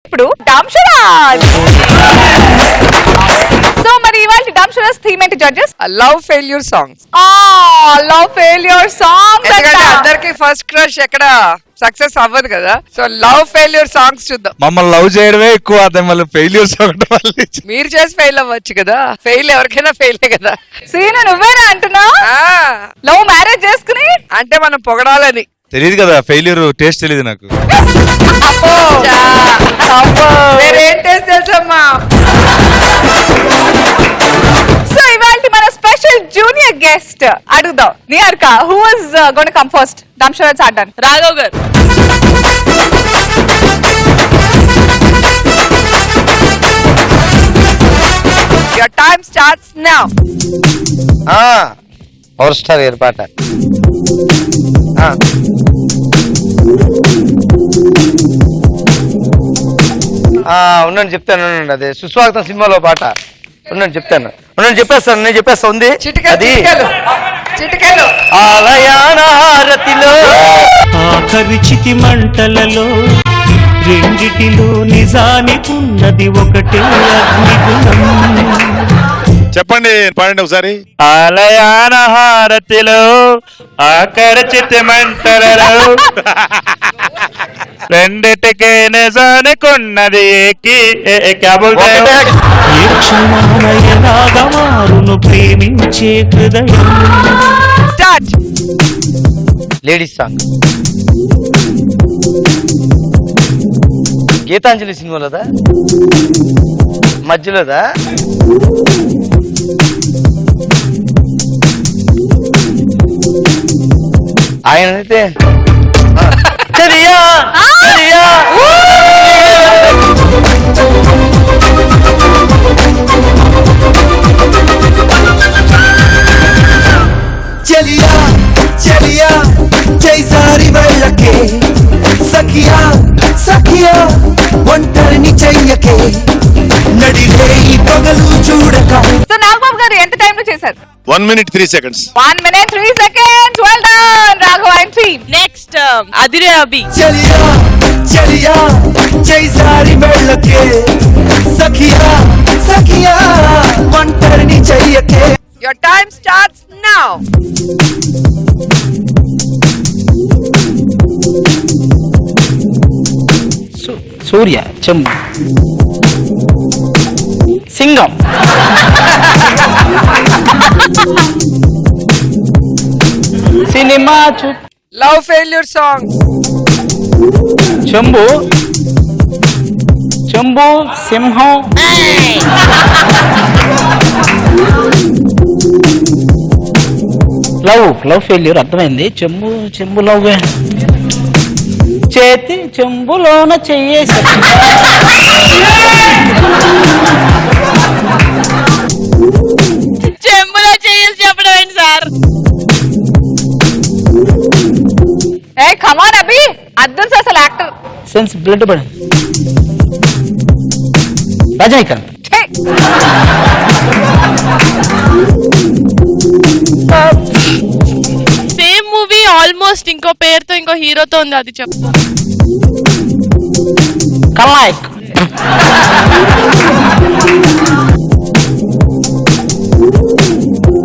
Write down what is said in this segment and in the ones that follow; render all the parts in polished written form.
ఇప్పుడు డామ్షరాజ్. సో మరి ఇవాళ డామ్షరాజ్ థీమ్ ఏంటి judges? Love failure songs. Love failure songs. ఎందుకంటే అందరికి ఫస్ట్ క్రష్ ఎక్కడ సక్సెస్ అవ్వదు కదా, సో లవ్ ఫెయిల్యూర్ సాంగ్స్ చూద్దాం. మమ్మల్ని లవ్ చేయడమే ఎక్కువ, అదే మళ్ళీ ఫెయిల్యూర్ సాంగ్ మీరు చేసి ఫెయిల్ అవ్వచ్చు కదా, ఫెయిల్ ఎవరికైనా ఫెయిలే కదా. సీను నువ్వేనా అంటున్నా? లవ్ మ్యారేజ్ చేసుకుని అంటే మనం పొగడాలని. తెలియదు కదా, ఫెయిల్యూర్ టేస్ట్ తెలియదు నాకు. మీరేం టేస్ట్ తెలుసమ్మా? సో ఇవాళ మన స్పెషల్ జూనియర్ గెస్ట్ అడుగుదాం. Niharika, who was gonna come first dumb charades ఆడడానికి? Raghav garu. Your time starts now. Power star ఏర్పాట. ఉండండి చెప్తాను, ఉండండి. అదే సుస్వాగతం సినిమాలో పాట. ఉండండి చెప్తాను, ఉండండి చెప్పేస్తాను, నేను చెప్పేస్తా. ఉంది అది ఆలయానారతిలో ఆఖరి చితి మంటలలో రెండిటిలో నిజానికున్నది ఒకటే అగ్నిగుణం. చెప్పండి, పాడండి ఒకసారి. ఆలయాన హారతిలో ఆఖరి చితి మంటలలో రెండిటికే నిజానికున్నది నాగమారును ప్రేమించే హృదయం. Ladies song. గీతాంజలి సినిమాలోదా, మధ్యలోదా? ఆయన అయితే చలియా చలియా చలియా చలియా జైసారి వెళ్ళకే సఖియా సఖియా ఒంటరిని చెయ్యకే నడిరే ఈ పగలు చూడక. సో నాగబాబు గారు ఎంత టైం లో చేశారు? 1 minute 3 seconds. 1 minute 3 seconds. Well done, Raghav and team. Next Adhire Abhi. చలియా చలియా జైసారి వెళ్ళకే Sakhiya Sakhiya ఒంటరిని చెయ్యకే. Your time starts now. Suriya చెంబు Singam cinema Love failure songs. చెంబు చెంబు సింహం లవ్ ఫెయిల్యూర్ అర్థమైంది. చెంబు చెంబు లవ్ చేతి చెంబులోన చెయ్యేసి చెంబులో చేసి చెప్పడం ఏంటి sir? Hey, come on, Abhi. Addun sir asal actor. సెన్స్ బ్లడ్ పడి Rajinikanth. Hey. Same movie almost ఇంకో పేరుతో ఇంకో హీరోతో ఉంది, అది చెప్పు. Khalnayak.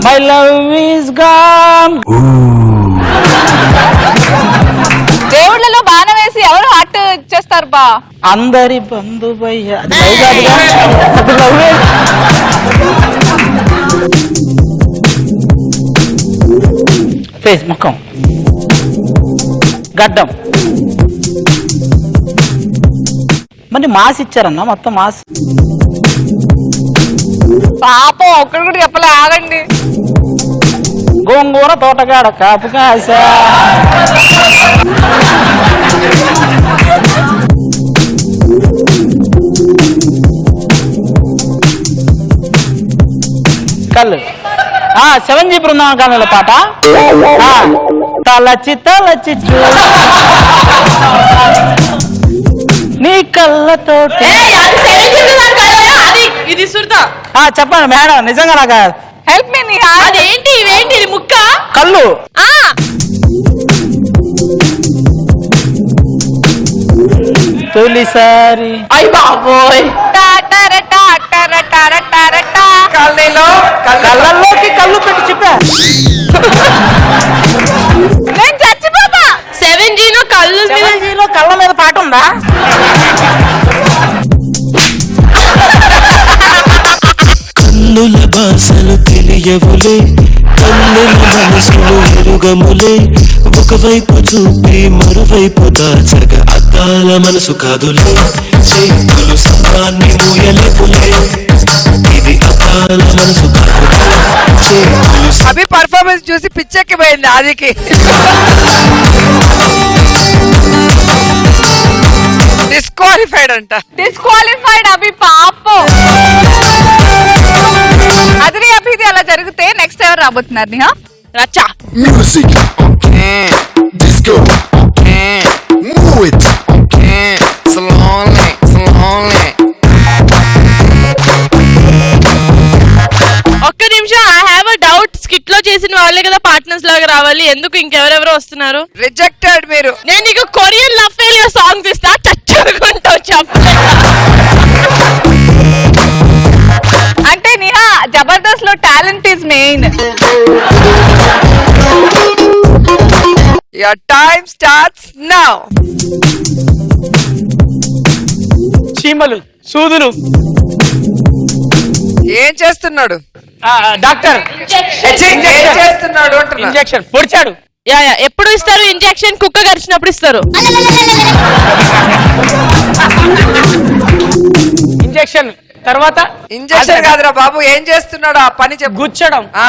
My love is gone. దేవుళ్ళలో బాణం వేసి ఎవరు హార్ట్ ఇచ్చేస్తారు బా? అందరి బంధువయ్య. ఫేస్ ముఖం గడ్డం. మరి మాస్ ఇచ్చారన్న, మొత్తం మాస్. పాపం ఒక్కడు కూడా చెప్పలే, ఆగండి. గోంగూర తోటగాడ కాపు కాసా. కళ్ళు. 7G బృందావన కాలంలో పాట. తలచి తలచి చూ నీ కళ్ళతోటి. ఇది సుర్తా. చెప్పండి మేడం, నిజంగా నాకు హెల్ప్ మీ నిహార్. అదేంటి ఇవేంటి, ఇది ముక్క? కళ్ళు. తొలిసారి అయ్య బాబోయ్ కాలనీలో కళ్ళల్లోకి కళ్ళు పెట్టి చెప్పా నేను చచ్చిపోతా. 7G లో కళ్ళు మీద శివాజీలో కళ్ళ మీద పాట ఉందా? కన్నుల భాషలు తెలియవులే కన్నుల మనసులు ఎరుగములే ఒకవైపు చూపి మరోవైపు దాచగ అద్దాల మనసు కాదులే చేతులు సమాన్ని మూయలేపులే ఇది అద్దాల మనసు కాదులే చేతులు అభి పర్ఫార్మెన్స్ చూసి పిచ్చెక్కిపోయింది ఆదికి. డిస్క్వాలిఫైడ్ అంట. డిస్క్వాలిఫైడ్ అభి పాపం. అదిరి అభిది అలా జరిగితే నెక్స్ట్ ఎవరు రాబోతున్నారు Niha? రచ్చా Music, disco, move it, slowly, slowly. ఒక్క నిమిషం, I have a doubt. Skit లో చేసిన వాళ్ళే కదా పార్ట్నర్స్ లాగా రావాలి, ఎందుకు ఇంకెవరెవరో వస్తున్నారు? రిజెక్టెడ్ మీరు. నేను నీకు కొరియన్ లవ్ ఫెయిలియర్ సాంగ్ ఇస్తా, చచ్చుకుంటావు చెప్ప. అంటే నిహా జబర్దస్త్ లో talent is main. Your time starts now. చీమలు సూదులు ఏం చేస్తున్నాడు? డాక్టర్ ఏం చేస్తున్నాడు అంటున్నా. ఇంజెక్షన్ పొడిచాడు. యా యా, ఎప్పుడు ఇస్తారు ఇంజెక్షన్? కుక్క కరిచినప్పుడు ఇస్తారు. ఇంజెక్షన్ తర్వాత ఇంజెక్షన్ కాదురా బాబు, ఏం చేస్తున్నాడు ఆ పని చెప్పు. గుచ్చడం. ఆ,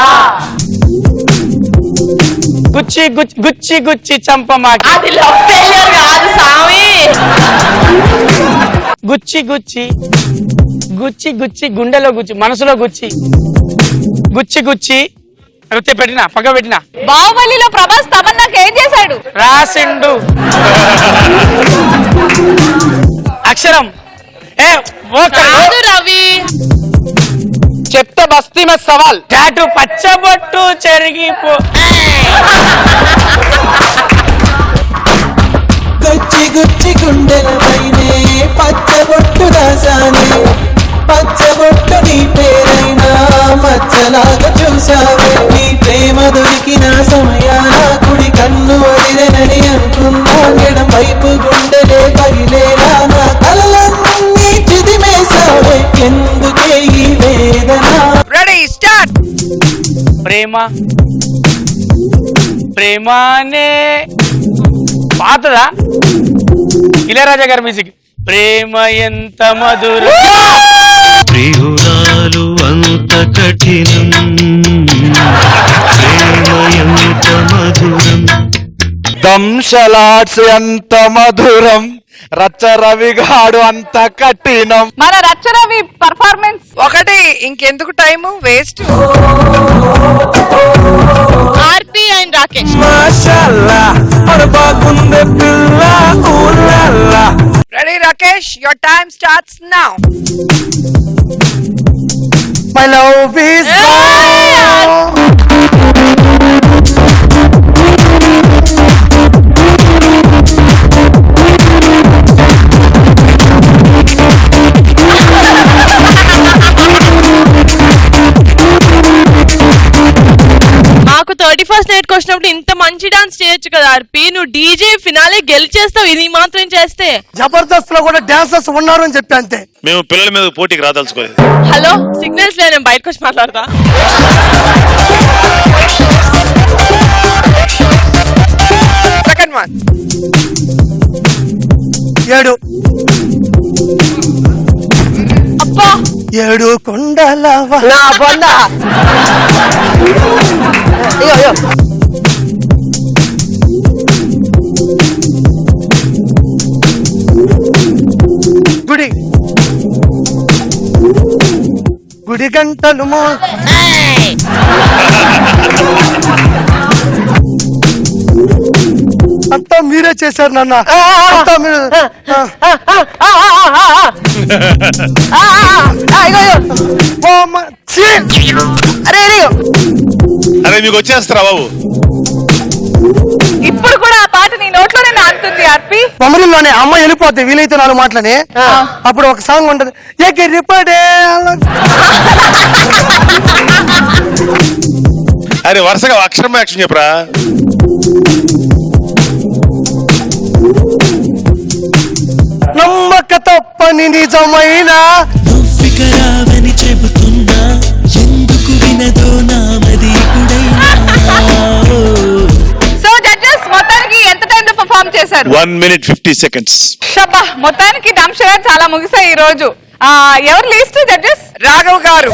గుచ్చి గుచ్చి గుచ్చి గుచ్చి చంపమాకి. అది లవ్ ఫెయిలియర్ కాదు సామి. గుచ్చి గుచ్చి గుచ్చి గుచ్చి గుండెలో గుచ్చి మనసులో గుచ్చి గుచ్చి గుచ్చి అడిగితే పెట్టినా పక్క పెట్టినా. బాహుబలిలో ప్రభాస్ తమన్నాకి ఏం చేశాడు? రాసిండు. అక్షరం ఏ కాదు రవి. చెప్తే బస్తీ మీద సవాల్. టాటు పచ్చబొట్టు చెరిగిపో. గుచ్చి గుచ్చి గుండెలపైనే పచ్చబొట్టు రాసానే పచ్చబొట్టు నీ పేరైనా మచ్చలాగా చూసావే నీ ప్రేమ దొరికిన సమయాన కుడి కన్ను వదిలేనని అనుకున్నా ఎడం వైపు గుండెలే పగిలేరా నా కలలన్నీ చిదిమేసావే ఎందుకే ఈ వేదన. Ready start. ప్రేమ ప్రేమనే పాతదా ఇళయరాజా గారి మ్యూజిక్. ప్రేమ ఎంత మధుర. ప్రియురాలు అంత కఠినం ప్రేమ ఎంత మధురం దంశలాట్స్ ఎంత మధురం రచ్చ రవిగాడు అంత కఠినం. మన రచ్చరవి పర్ఫార్మెన్స్. ఒకటి, ఇంకెందుకు time waste. RP and Rakesh. మాషాల్లా బాగుంది పిల్ల ఊళ్ళల్లా. Ready Rakesh, your time starts now. My love is మాకు 31st నైట్ వచ్చినప్పుడు ఇంత మంచి డాన్స్ చేయొచ్చు కదా ఆర్పి. నువ్వు డీజే ఫినాలే గెలిచేస్తావు, ఇది మాత్రం చేస్తే. జబర్దస్త్ లో కూడా డాన్సర్స్ ఉన్నారు అని చెప్పి అంతే. మేము పిల్లల మీద పోటీకి రాదలుచుకోలేదు. హలో, సిగ్నల్స్ లే, నేను బయటకు వచ్చి మాట్లాడతా. Second one. 7 అబ్బా 7 కొండల నా బండ. అయ్యో అయ్యో గుడి గుడి గంటలు అంతా మీరే చేశారు నాన్న. అంతా మీరు అరే మీకు వచ్చేస్తారా బాబు? ఇప్పుడు కూడా ఆ పాట నీ నోట్లోనే నాటుతుంది ఆర్పి. కొమరిల్లోనే అమ్మాయి వెళ్ళిపోద్ది వీలైతే 4 మాటలని అప్పుడు ఒక సాంగ్ ఉంటది ఎగిరిపడే అరే వరుసగా అక్షరం యాక్షన్ చెప్పరా. నమ్మక తప్పని నిజమైన నువ్వికరావని చెబుతున్నా ఎందుకు వినదో నామది సో జడ్జెస్ మొత్తానికి ఎంత టైం లో పర్ఫామ్ చేశారు? 1 minute 50 seconds. షబ్బా మొత్తానికి దంశరాజ్ చాలా ముగిసాయి ఈ రోజు. ఎవరు లీస్ట్ జడ్జెస్? రాఘవ్ గారు